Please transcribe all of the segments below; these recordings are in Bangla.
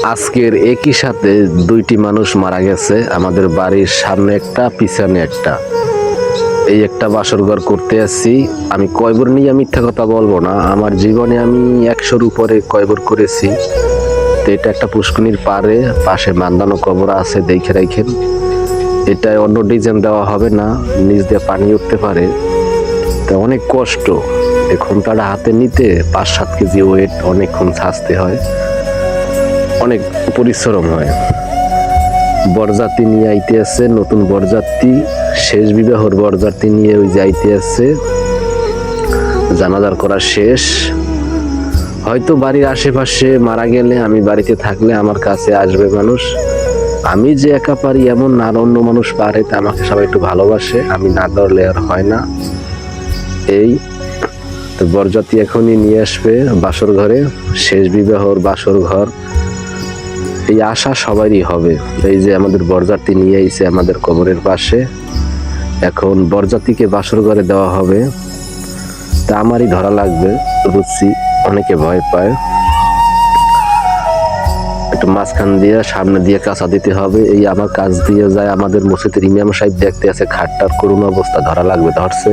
আজকের একই সাথে দুইটি মানুষ মারা গেছে। আমাদের বাড়ির সামনে একটা, পিছনে একটা। এই একটা বাসর ঘর করতে আসছি। আমি কয়বর নিয়ে মিথ্যা কথা বলবো না, আমার জীবনে আমি 100-র উপরে কয়বর করেছি। তো এটা একটা পুষ্কনির পাড়ে, পাশে বান্ধানো কবর আছে, দেখে রাখেন। এটায় অন্য ডিজাইন দেওয়া হবে না, নিচ দিয়ে পানি উঠতে পারে। তা অনেক কষ্ট, এই খুঁটাটা হাতে নিতে 5-7 কেজি ওয়েট, অনেকক্ষণ ছাঁচতে হয়, অনেক পরিশ্রম হয়। বরযাত্রী নিয়ে আইতে আছে, নতুন বরযাত্রী, শেষ বিবাহর বরযাত্রী নিয়ে ওই যে আইতে আছে। জানাজার করা শেষ। হয়তো বাড়ির আশেপাশে মারা গেলে, আমি বাড়িতে থাকলে আমার কাছে আসবে মানুষ। আমি যে একা পারি এমন না, আর অন্য মানুষ পারে, তা আমাকে সবাই একটু ভালোবাসে, আমি না ধরলে আর হয় না। এই তো বরযাত্রী এখনই নিয়ে আসবে বাসর ঘরে, শেষ বিবাহর বাসর ঘর। এই আশা সবারই হবে। এই যে আমাদের বরযাত্রী নিয়ে আইছে আমাদের কবরের পাশে, এখন বরযাত্রীকে বাসর ঘরে দেওয়া হবে। তা আমারই ধরা লাগবে, বুঝছি অনেকে ভয় পায়। একটু মাঝখান দিয়ে সামনে দিয়ে কাঁচা দিতে হবে। এই আমার কাজ দিয়ে যায় আমাদের মসজিদের ইমাম সাহেব, দেখতে আছে খাটটার করুণ অবস্থা, ধরা লাগবে, ধরছে।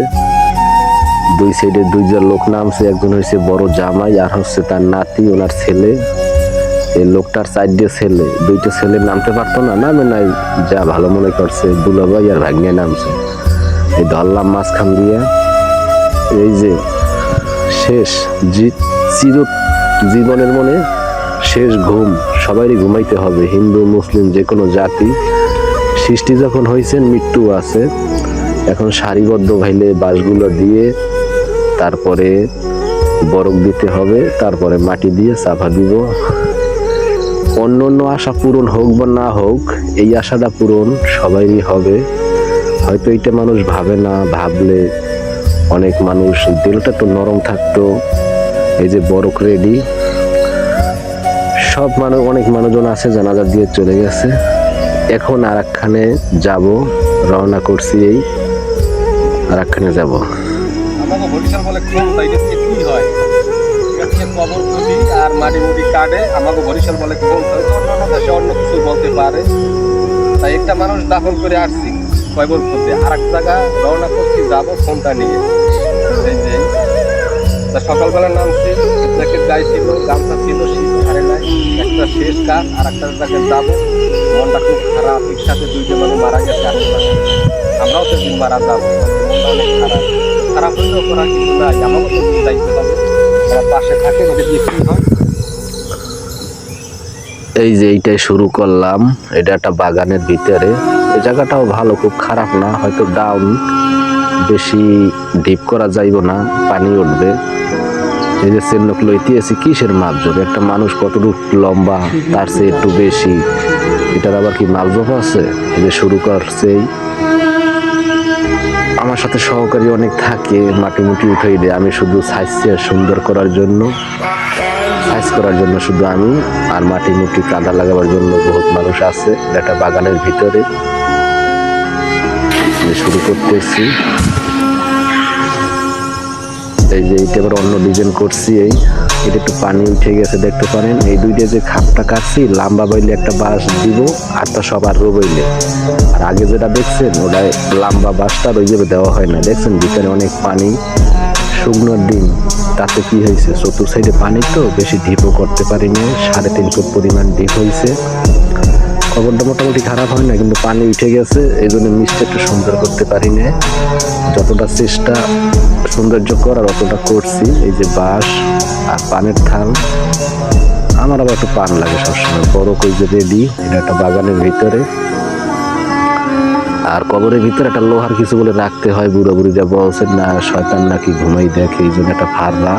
দুই সাইডে 2জন লোক নামছে, একজন হচ্ছে বড় জামাই, আর হচ্ছে তার নাতি, ওনার ছেলে। এই লোকটার সাইড দিয়ে ছেলে, 2টা ছেলে নামতে পারতো না, নামে নাই, যা ভালো মনে করছে, দুলাভাই আর ভাগ্নে নামছে। এই ধরলাম মাঝখান দিয়ে। এই যে শেষ চির জীবনের মনে শেষ ঘুম, সবারই ঘুমাইতে হবে, হিন্দু মুসলিম যে কোনো জাতি। সৃষ্টি যখন হয়েছেন, মৃত্যু আছে। এখন সারিবদ্ধ ভাইলে বাঁশগুলো দিয়ে, তারপরে বরফ দিতে হবে, তারপরে মাটি দিয়ে চাপা দিব। অন্য অন্য আশা পূরণ হোক বা না হোক, এই আশাটা পূরণ সবারই হবে। হয়তো এইটা মানুষ ভাবে না, ভাবলে অনেক মানুষ দিলটা তো নরম থাকতো। এই যে বরফ রেডি, সব মানুষ, অনেক মানুষজন আছে জানাজা দিয়ে চলে গেছে। এখন আর একখানে যাব, রওনা করছি, এই আর একখানে যাব। আমাকে বরিশাল বলে কোন তাইলে কি হয়, কবর খুঁজি আর মাটি মুড়ি কাটে, আমাকে বরিশাল বলে কোন, অন্য দেশে অন্য কিছু বলতে পারে। তাই একটা মানুষ দাফন করে আসছি কবর খুঁজতে, আর এক জায়গা রওনা করছি, যাবো ফোনটা নিয়ে। এই যে সকালবেলা নামছি, জ্যাকেট গায়ে ছিল, গামছা ছিল, শীত হারে নাই, একটা শেষ কাজ, আর একটা জায়গায় যাবো। মনটা খুব খারাপ, একসাথে 2জন মানুষ মারা গেছে আশেপাশে, আমরাও তো দিন মারা যাবো, মনটা অনেক খারাপ। খারাপ হইলেও করা কিছু নাই, আমাকে তো দায়িত্ব হবে, আমার পাশে থাকে, ওদের দিয়ে কি হয়। এই যে এইটাই শুরু করলাম, এটা একটা বাগানের ভিতরে। এই জায়গাটাও ভালো, খুব খারাপ না, হয়তো ডাউন, বেশি ডিপ করা যাইব না, পানি উঠবে। এই যে সেনক লইতে আছি, কিসের মাপজোপ, একটা মানুষ কতটুকু লম্বা তার চেয়ে একটু বেশি, এটার আবার কি মাপজোপ আছে? এই যে শুরু করছেই, আমার সাথে সহকারী অনেক থাকে, মাটি মুটি উঠাই দেয়, আমি শুধু সাইজকে সুন্দর করার জন্য, সাইজ করার জন্য শুধু আমি, আর মাটি মুটি কাদা লাগাবার জন্য বহুত মানুষ আছে। একটা বাগানের ভিতরে শুরু করতেছি। এই যে এইটা আবার অন্য ডিজাইন করছি, এটা একটু পানি উঠে গেছে, দেখতে পারেন। এই 2টা যে খাপটা কাটছি, লম্বা বইলে একটা বাঁশ দিব, আরটা সব আর বইলে। আর আগে যেটা দেখছেন, ওটাই লম্বা বাঁশটা ওইভাবে দেওয়া হয় না, দেখছেন ভিতরে অনেক পানি, শুকনোর দিন, তাতে কি হয়েছে, চতুর সাইডে পানি, তো বেশি ঢিপও করতে পারি না, 3.5 ফুট পরিমাণ ঢিপ হয়েছে। খবরটা মোটামুটি খারাপ হয় না, কিন্তু পানি উঠে গেছে, এই জন্য মিষ্টি একটু সুন্দর করতে পারি না। যতটা চেষ্টা সৌন্দর্য করার অতটা করছি। এই যে বাঁশ আর পানের থাল, আমার আবার একটু পান লাগে সবসময়। বড় কই যে রেডি, এটা একটা বাগানের ভিতরে। আর কবরের ভিতরে একটা লোহার কিছু বলে রাখতে হয়, বুড়া বুড়িরা বলছেন না, শয়তান নাকি ঘুমাই দেখে, এই জন্য একটা ফাররা